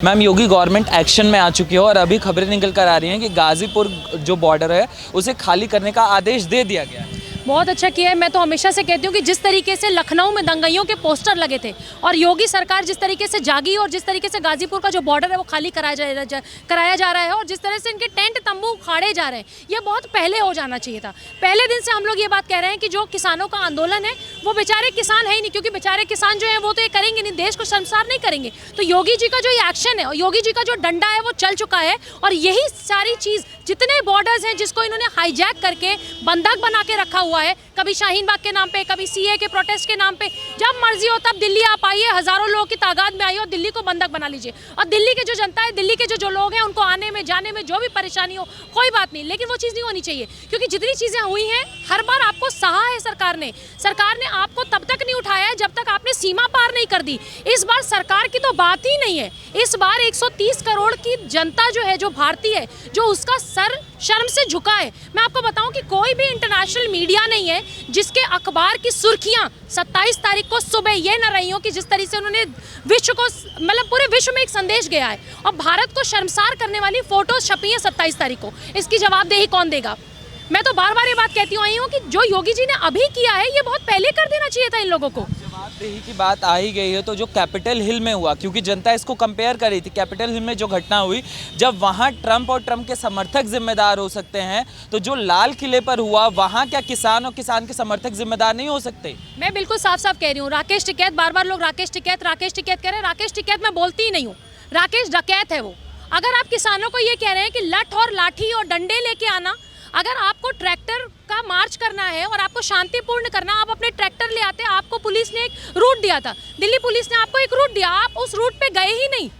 Ma'am, योगी government action में आ चुकी है और अभी खबरें निकल कर आ रही हैं कि गाजीपुर जो बॉर्डर है उसे खाली करने का आदेश दे दिया गया है। बहुत अच्छा किया है। मैं तो हमेशा से कहती हूँ कि जिस तरीके से लखनऊ में दंगाइयों के पोस्टर लगे थे और योगी सरकार जिस तरीके से जागी और जिस तरीके से गाजीपुर का जो बॉर्डर है वो खाली कराया जा रहा है और जिस तरह से इनके टेंट तंबू उखाड़े जा रहे हैं, ये बहुत पहले हो जाना चाहिए था। पहले दिन से हम लोग ये बात कह रहे हैं कि जो किसानों का आंदोलन है वो बेचारे किसान है ही नहीं, क्योंकि बेचारे किसान जो है वो तो ये करेंगे नहीं, देश को शर्मसार नहीं करेंगे। तो योगी जी का जो ये एक्शन है और योगी जी का जो डंडा है वो चल चुका है और यही सारी चीज़ जितने बॉर्डर्स हैं जिसको इन्होंने हाईजैक करके बंधक बना के रखा हुआ है, कभी शाहीन बाग के नाम पे, कभी सीए के प्रोटेस्ट के नाम पे, जब मर्जी हो तब दिल्ली आप आइए, हजारों लोगों की तादाद में आइए और दिल्ली को बंधक बना लीजिए। और दिल्ली के जो जनता है, दिल्ली के जो लोग हैं, उनको आने में जाने में जो भी परेशानी हो कोई बात नहीं, लेकिन वो चीज़ नहीं होनी चाहिए, क्योंकि जितनी चीज़ें हुई हैं हर बार आपको सहा है सरकार ने आपको तब तक नहीं उठाया है जब तक आपने सीमा पार नहीं कर दी। इस बार सरकार की तो बात ही नहीं है। इस बार 130 करोड़ की जनता जो है, जो भारतीय है, जो उसका सर शर्म से झुका है। मैं आपको बताऊं कि कोई भी इंटरनेशनल मीडिया नहीं है जिसके अखबार की सुर्खियां 27 तारीख को सुबह ये न रही हो कि जिस तरीके से उन्होंने विश्व को, मतलब पूरे विश्व में एक संदेश गया है और भारत को शर्मसार करने वाली फोटोज छपी है 27 तारीख को। इसकी जवाबदेही कौन देगा? मैं तो बार बार ये बात कहती आई हूँ कि जो योगी जी ने अभी किया है ये बहुत पहले कर देना चाहिए था इन लोगों को। जवाबदेही की बात आ ही गई है तो जो कैपिटल हिल में हुआ, क्योंकि जनता इसको कंपेयर कर रही थी, कैपिटल हिल में जो घटना हुई, जब वहां ट्रंप और ट्रंप के समर्थक जिम्मेदार हो सकते हैं तो जो लाल किले पर हुआ वहां क्या किसान और किसान के समर्थक जिम्मेदार नहीं हो सकते? मैं बिल्कुल साफ साफ कह रही हूँ। राकेश टिकैत, बार बार लोग राकेश टिकैत कह रहे हैं। राकेश टिकैत मैं बोलती ही नहीं हूँ, राकेश डकैत है वो। अगर आप किसानों को ये कह रहे हैं कि लठ और लाठी और डंडे लेके आना, अगर आपको ट्रैक्टर का मार्च करना है और आपको शांतिपूर्ण करना, आप अपने ट्रैक्टर ले आते। आपको पुलिस ने एक रूट दिया था, दिल्ली पुलिस ने आपको एक रूट दिया, आप उस रूट पे गए ही नहीं।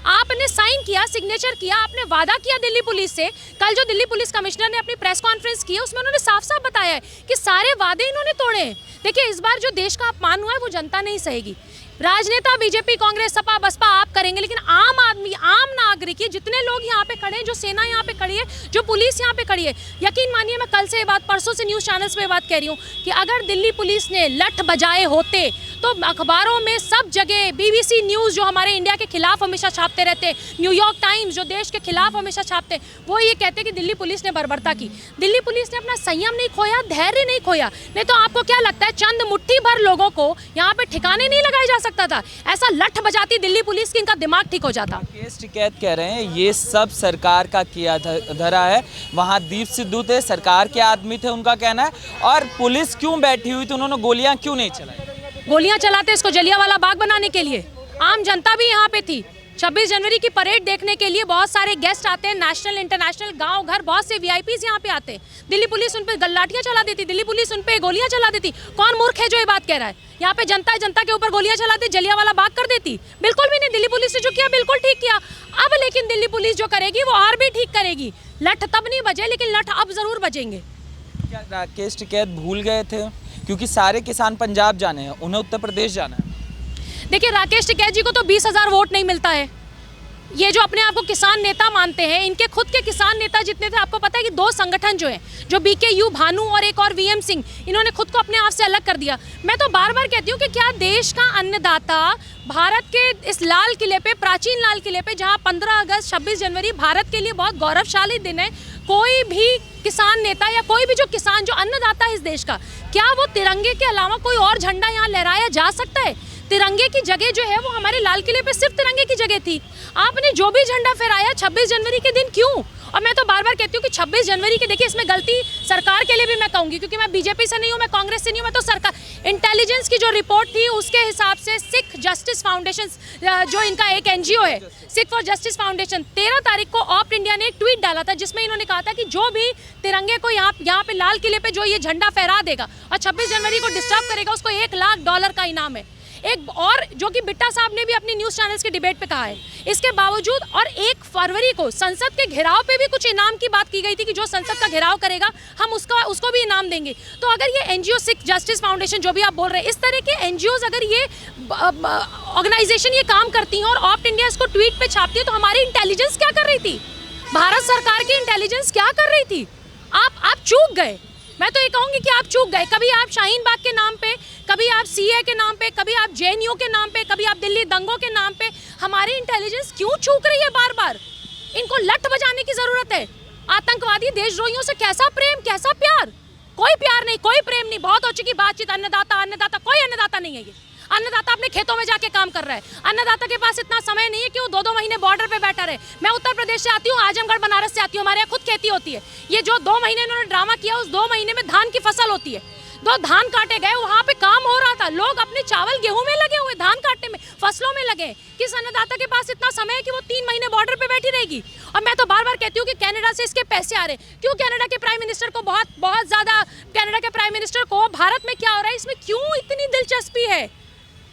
आपने साइन किया, सिग्नेचर किया, आपने वादा किया दिल्ली पुलिस से। कल जो दिल्ली पुलिस कमिश्नर ने अपनी प्रेस कॉन्फ्रेंस की है उसमें उन्होंने साफ साफ बताया है कि सारे वादे इन्होंने तोड़े हैं। देखिए, इस बार जो देश का अपमान हुआ है वो जनता नहीं सहेगी। राजनेता बीजेपी, कांग्रेस, सपा, बसपा आप करेंगे, लेकिन आम आदमी, आम नागरिक, ये जितने लोग यहाँ पे खड़े हैं, जो सेना यहाँ पे खड़ी है, जो पुलिस यहाँ पे खड़ी है, यकीन मानिए मैं कल से ये बात, परसों से न्यूज़ चैनल्स पे बात कह रही हूँ कि अगर दिल्ली पुलिस ने लठ बजाए होते तो अखबारों में सब जगह, BBC न्यूज़ जो हमारे इंडिया के खिलाफ हमेशा छापते रहते, न्यूयॉर्क टाइम्स जो देश के खिलाफ हमेशा छापते, वो ये कहते कि दिल्ली पुलिस ने बर्बरता की। दिल्ली पुलिस ने अपना संयम नहीं खोया, धैर्य नहीं खोया। नहीं तो आपको क्या लगता है चंद मुट्ठी भर लोगों को यहाँ पे ठिकाने नहीं लगाए जा सकता था? ऐसा लठ बजाती दिल्ली पुलिस की, इनका दिमाग ठीक हो जाता। केस टिकैत कह रहे हैं ये सब सरकार का किया धरा है। वहाँ दीप सिद्धू थे, सरकार के आदमी थे, उनका कहना है। और पुलिस क्यों बैठी हुई थी, उन्होंने गोलियां क्यों नहीं चलाई? गोलियां चलाते इसको जलियांवाला बाग बनाने के लिए। आम जनता भी यहाँ पे थी। 26 जनवरी की परेड देखने के लिए बहुत सारे गेस्ट आते हैं, नेशनल इंटरनेशनल, गांव घर, बहुत से वीआईपीज यहाँ पे आते हैं। दिल्ली पुलिस उन पे लाठियां चला देती, दिल्ली पुलिस उन पे गोलियां चला देती। कौन मूर्ख है जो ये बात कह रहा है? यहाँ पे जनता के ऊपर गोलियां चलाती, जलियांवाला बाग कर देती? बिल्कुल भी नहीं। दिल्ली पुलिस ने जो किया बिल्कुल ठीक किया। अब लेकिन दिल्ली पुलिस जो करेगी वो और भी ठीक करेगी। लठ तब नहीं बजे, लेकिन लठ अब जरूर बजेंगे। क्या राकेश टिकैत भूल गए थे? क्योंकि सारे किसान पंजाब जाने हैं, उन्हें उत्तर प्रदेश जाना है। देखिए, राकेश टिकैत जी को तो 20,000 वोट नहीं मिलता है। ये जो अपने आप को किसान नेता मानते हैं, इनके खुद के किसान नेता जितने थे, आपको पता है कि 2 संगठन जो है, जो BKU भानु और एक और VM सिंह, इन्होंने खुद को अपने आप से अलग कर दिया। मैं तो बार बार कहती हूँ कि क्या देश का अन्नदाता भारत के इस लाल किले पे, प्राचीन लाल किले पे, जहाँ 15 अगस्त 26 जनवरी भारत के लिए बहुत गौरवशाली दिन है, कोई भी किसान नेता या कोई भी जो किसान, जो अन्नदाता है इस देश का, क्या वो तिरंगे के अलावा कोई और झंडा यहाँ लहराया जा सकता है? तिरंगे की जगह जो है वो हमारे लाल किले पे सिर्फ तिरंगे की जगह थी। आपने जो भी झंडा फहराया 26 जनवरी के दिन क्यों? और मैं तो बार बार कहती हूँ कि 26 जनवरी की, देखिए इसमें गलती सरकार के लिए भी मैं कहूँगी, क्योंकि मैं बीजेपी से नहीं हूँ, मैं कांग्रेस से नहीं हूँ, मैं तो सरकार, इंटेलिजेंस की जो रिपोर्ट थी उसके हिसाब से सिख जस्टिस फाउंडेशन, जो इनका एक NGO है, सिख फॉर जस्टिस फाउंडेशन, 13 तारीख को ऑप्ट इंडिया ने एक ट्वीट डाला था जिसमें इन्होंने कहा था कि जो भी तिरंगे को यहाँ पे लाल किले पे जो ये झंडा फहरा देगा और 26 जनवरी को डिस्टर्ब करेगा, उसको $1 लाख का इनाम है। एक और जो कि बिट्टा साहब ने भी अपनी न्यूज़ चैनल्स के डिबेट पे कहा है। इसके बावजूद और 1 फरवरी को संसद के घेराव पे भी कुछ इनाम की बात की गई थी कि जो संसद का घेराव करेगा हम उसको भी इनाम देंगे। तो अगर ये NGO सिख जस्टिस फाउंडेशन जो भी आप बोल रहे हैं, इस तरह के NGOs अगर ये ऑर्गेनाइजेशन ये काम करती हैं और ऑप्ट इंडिया इसको ट्वीट पे छापती है, तो हमारी इंटेलिजेंस क्या कर रही थी? भारत सरकार की इंटेलिजेंस क्या कर रही थी? आप चूक गए। मैं तो ये कहूँगी कि आप चूक गए। कभी आप शाहीन बाग के नाम पे, कभी आप सीए के नाम पे, कभी आप जेएनयू के नाम पे, कभी आप दिल्ली दंगों के नाम पे। हमारी इंटेलिजेंस क्यों चूक रही है बार बार? इनको लठ बजाने की जरूरत है। आतंकवादी देशद्रोहियों से कैसा प्रेम, कैसा प्यार? कोई प्यार नहीं, कोई प्रेम नहीं। बहुत हो चुकी बातचीत। अन्नदाता अन्नदाता, कोई अन्नदाता नहीं है ये। अन्नदाता अपने खेतों में जाके काम कर रहा है। अन्नदाता के पास इतना समय नहीं है कि वो 2-2 महीने बॉर्डर पे बैठा रहे। मैं उत्तर प्रदेश से आती हूँ, आजमगढ़ बनारस से आती हूँ, हमारे यहाँ खुद खेती होती है। ये जो 2 महीने इन्होंने ड्रामा किया, उस 2 महीने में धान की फसल होती है। 2 धान काटे गए, वहाँ पे काम हो रहा था। लोग अपने चावल गेहूं में लगे हुए, धान काटने में, फसलों में लगे। किस अन्नदाता के पास इतना समय है कि वो 3 महीने बॉर्डर पे बैठी रहेगी? और मैं तो बार बार कहती हूँ कि कनाडा से इसके पैसे आ रहे। क्यों कनाडा के प्राइम मिनिस्टर को बहुत ज्यादा, कनाडा के प्राइम मिनिस्टर को भारत में क्या हो रहा है इसमें क्यों इतनी दिलचस्पी है?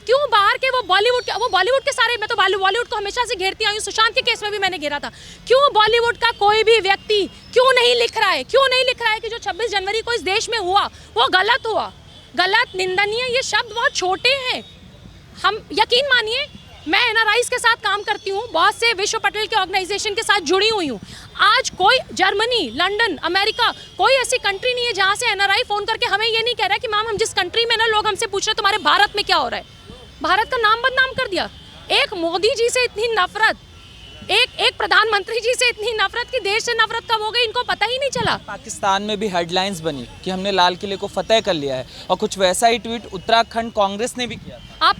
क्यों बाहर के वो बॉलीवुड के सारे, मैं तो बॉलीवुड को हमेशा से घेरती आई हूँ। सुशांत के केस में भी मैंने घेरा था। क्यों बॉलीवुड का कोई भी व्यक्ति क्यों नहीं लिख रहा है? क्यों नहीं लिख रहा है कि जो 26 जनवरी को इस देश में हुआ वो गलत हुआ, गलत, निंदनीय? ये शब्द बहुत छोटे हैं। हम यकीन मानिए, मैं एनआरआईज के साथ काम करती हूँ, बहुत से विश्व पटेल के ऑर्गेनाइजेशन के साथ जुड़ी हुई हूँ। आज कोई जर्मनी, लंदन, अमेरिका, कोई ऐसी कंट्री नहीं है जहाँ से एनआरआई फोन करके हमें ये नहीं कह रहा कि मैम हम जिस कंट्री में ना, लोग हमसे पूछ रहे तुम्हारे भारत में क्या हो रहा है। भारत का नाम बदनाम कर दिया। एक मोदी जी से इतनी नफरत, एक प्रधानमंत्री जी से इतनी नफरत कि देश से नफरत कब हो गई इनको पता ही नहीं चला। पाकिस्तान में भी हेडलाइंस बनी कि हमने लाल किले को फतेह कर लिया है, और कुछ वैसा ही ट्वीट उत्तराखंड कांग्रेस ने भी किया। आप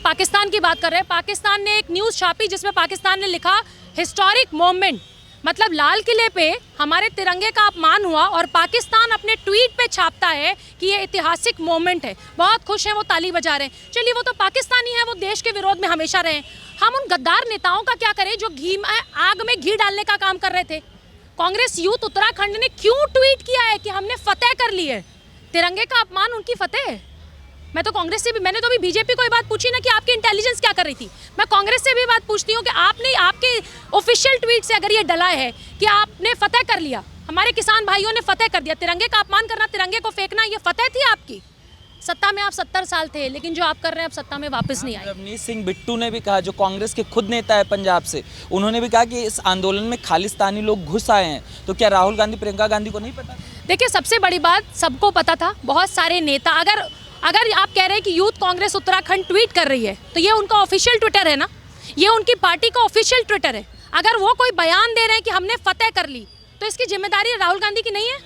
पाकिस्तान की बात कर रहे हैं। पाकिस्तान ने एक न्यूज़ छापी जिसमें पाकिस्तान ने लिखा हिस्टोरिक मोमेंट, मतलब लाल किले पे हमारे तिरंगे का अपमान हुआ और पाकिस्तान अपने ट्वीट पे छापता है कि ये ऐतिहासिक मोमेंट है। बहुत खुश हैं, वो ताली बजा रहे हैं। चलिए, वो तो पाकिस्तानी है, वो देश के विरोध में हमेशा रहे। हम उन गद्दार नेताओं का क्या करें जो आग में घी डालने का काम कर रहे थे? कांग्रेस यूथ उत्तराखंड ने क्यों ट्वीट किया है कि हमने फतेह कर ली है? तिरंगे का अपमान उनकी फतेह है। मैं तो कांग्रेस से भी, मैंने तो अभी बीजेपी को ये बात पूछी ना कि आपकी इंटेलिजेंस क्या कर रही थी। मैं कांग्रेस से भी बात पूछती हूँ कि आपने, आपके ऑफिशियल ट्वीट से अगर ये डला है कि आपने फतेह कर लिया, हमारे किसान भाइयों ने फतेह कर दिया, तिरंगे का अपमान करना, तिरंगे को फेंकना, ये फतेह थी आपकी। सत्ता में आप 70 साल थे, लेकिन जो आप कर रहे हैं अब सत्ता में वापस नहीं आए। रवनीत सिंह बिट्टू ने भी कहा, जो कांग्रेस के खुद नेता है पंजाब से, उन्होंने भी कहा कि इस आंदोलन में खालिस्तानी लोग घुस आए हैं। तो क्या राहुल गांधी, प्रियंका गांधी को नहीं पता? देखिए, सबसे बड़ी बात, सबको पता था। बहुत सारे नेता, अगर आप कह रहे हैं कि यूथ कांग्रेस उत्तराखंड ट्वीट कर रही है तो ये उनका ऑफिशियल ट्विटर है ना, ये उनकी पार्टी का ऑफिशियल ट्विटर है। अगर वो कोई बयान दे रहे हैं कि हमने फतेह कर ली, तो इसकी जिम्मेदारी राहुल गांधी की नहीं है?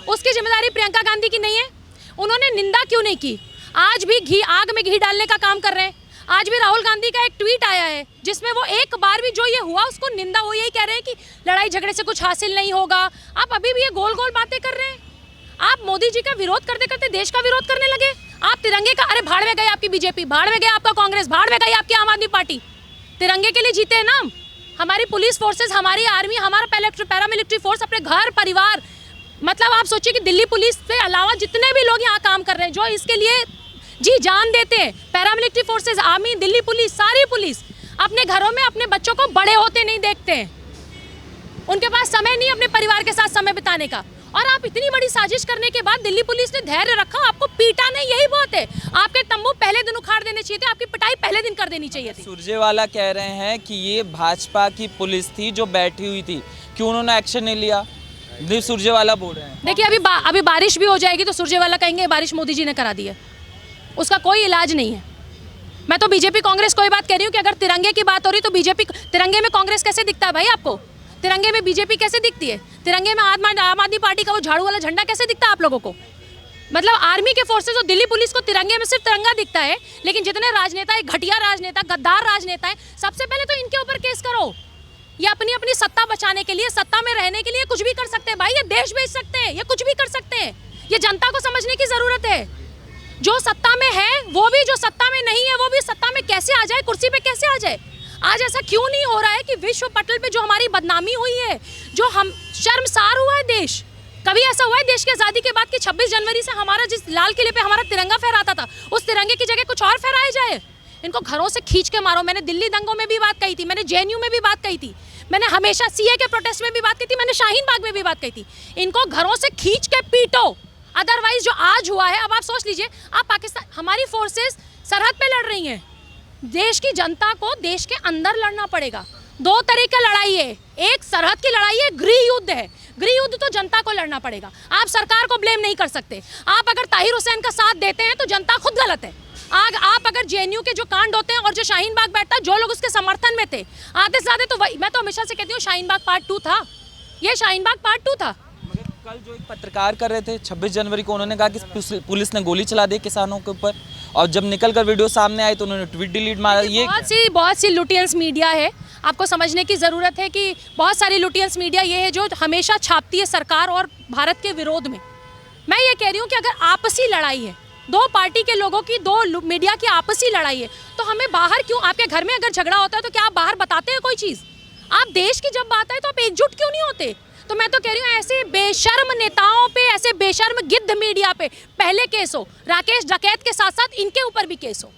उसकी जिम्मेदारी प्रियंका गांधी की नहीं है? उन्होंने निंदा क्यों नहीं की? आज भी आग में घी डालने का काम कर रहे हैं। आज भी राहुल गांधी का एक ट्वीट आया है जिसमें वो एक बार भी जो ये हुआ उसको निंदा, वो यही कह रहे हैं कि लड़ाई झगड़े से कुछ हासिल नहीं होगा। आप अभी भी ये गोल गोल बातें कर रहे हैं। आप मोदी जी का विरोध करते करते देश का विरोध करने लगे। आप तिरंगे का, अरे भाड़ में गए आपकी बीजेपी, भाड़ में गए आपका कांग्रेस, भाड़ में गई आपकी आम आदमी पार्टी। तिरंगे के लिए जीते हैं ना। हमारी पुलिस फोर्सेस, हमारी आर्मी, हमारा पैरामिलिट्री फोर्स, अपने घर परिवार, मतलब आप सोचिए कि दिल्ली पुलिस के अलावा जितने भी लोग यहाँ काम कर रहे हैं, जो इसके लिए जी जान देते हैं, paramilitary forces, army, Delhi police, सारी पुलिस अपने घरों में अपने बच्चों को बड़े होते नहीं देखते हैं। उनके पास समय नहीं अपने परिवार के साथ समय बिताने का। और आप इतनी बड़ी साजिश करने के बाद दिल्ली पुलिस ने धैर्य रखा, आपको पीटा नहीं, यही बहुत है। आपके तंबू पहले दिन उखाड़ देने चाहिए थे, आपकी पिटाई पहले दिन कर देनी चाहिए थी। सुरजेवाला कह रहे हैं कि ये भाजपा की पुलिस थी जो बैठी हुई थी, क्यों उन्होंने एक्शन नहीं लिया? सुरजेवाला बोल रहे हैं। देखिए, अभी बारिश भी हो जाएगी तो सुरजेवाला कहेंगे बारिश मोदी जी ने करा दी है, उसका कोई इलाज नहीं है। मैं तो बीजेपी कांग्रेस को ये बात कह रही हूँ कि अगर तिरंगे की बात हो रही तो बीजेपी, तिरंगे में कांग्रेस कैसे दिखता है भाई आपको? तिरंगे में बीजेपी कैसे दिखती है? तिरंगे में आम आदमी पार्टी का वो झाड़ू वाला झंडा कैसे दिखता है आप लोगों को? मतलब आर्मी के फोर्सेस और दिल्ली पुलिस को तिरंगे में सिर्फ तिरंगा दिखता है, लेकिन जितने राजनेता है, घटिया राजनेता, गद्दार राजनेता है, सबसे पहले तो इनके ऊपर केस करो। ये अपनी सत्ता बचाने के लिए, सत्ता में रहने के लिए कुछ भी कर सकते हैं भाई। ये देश बेच सकते हैं, ये कुछ भी कर सकते हैं। ये जनता को समझने की जरूरत है। जो सत्ता में है वो भी, जो सत्ता में नहीं है वो भी सत्ता में कैसे आ जाए, कुर्सी पे कैसे आ जाए। आज ऐसा क्यों नहीं हो रहा है कि विश्व पटल पे जो हमारी बदनामी हुई है, जो हम शर्मसार हुआ है देश। कभी ऐसा हुआ है देश की आज़ादी के बाद कि 26 जनवरी से हमारा जिस लाल किले पे हमारा तिरंगा फहराता था, उस तिरंगे की जगह कुछ और फहराया जाए? इनको घरों से खींच के मारो। मैंने दिल्ली दंगों में भी बात कही थी, मैंने जेएनयू में भी बात कही थी, मैंने हमेशा सीए के प्रोटेस्ट में भी बात की थी, मैंने शाहीन बाग में भी बात कही थी। इनको घरों से खींच के पीटो, अदरवाइज जो आज हुआ है, अब आप सोच लीजिए, आप पाकिस्तान, हमारी फोर्सेस सरहद पे लड़ रही हैं। देश की जनता को देश के अंदर लड़ना पड़ेगा। दो तरह की लड़ाई है, एक सरहद की लड़ाई है, गृह युद्ध है। गृह युद्ध तो जनता को लड़ना पड़ेगा, आप सरकार को ब्लेम नहीं कर सकते। आप अगर ताहिर हुसैन का साथ देते हैं तो जनता खुद गलत है। आप अगर जेएनयू के जो कांड होते हैं और जो शाहीन बाग बैठता है, जो लोग उसके समर्थन में थे आधे से ज्यादा, तो वही मैं तो हमेशा से कहती हूँ शाहीन बाग पार्ट 2 था, ये शाहीन बाग पार्ट 2 था। मगर कल जो एक पत्रकार कर रहे थे 26 जनवरी को, उन्होंने कहा कि पुलिस ने गोली चला दी किसानों के ऊपर, और जब निकल कर वीडियो सामने आई तो उन्होंने ट्वीट डिलीट मारा। ये बहुत सी लुटियंस मीडिया है, आपको समझने की ज़रूरत है कि बहुत सारी लुटियंस मीडिया ये है जो हमेशा छापती है सरकार और भारत के विरोध में। मैं ये कह रही हूँ कि अगर आपसी लड़ाई है, दो पार्टी के लोगों की, दो मीडिया की आपसी लड़ाई है, तो हमें बाहर क्यों, आपके घर में अगर झगड़ा होता है तो क्या आप बाहर बताते हैं कोई चीज़? आप देश की जब बात आए तो आप एकजुट क्यों नहीं होते? तो मैं तो कह रही हूँ ऐसे बेशर्म नेताओं पे, ऐसे बेशर्म गिद्ध मीडिया पे पहले केस हो, राकेश डकैत के साथ साथ इनके ऊपर भी केस हो।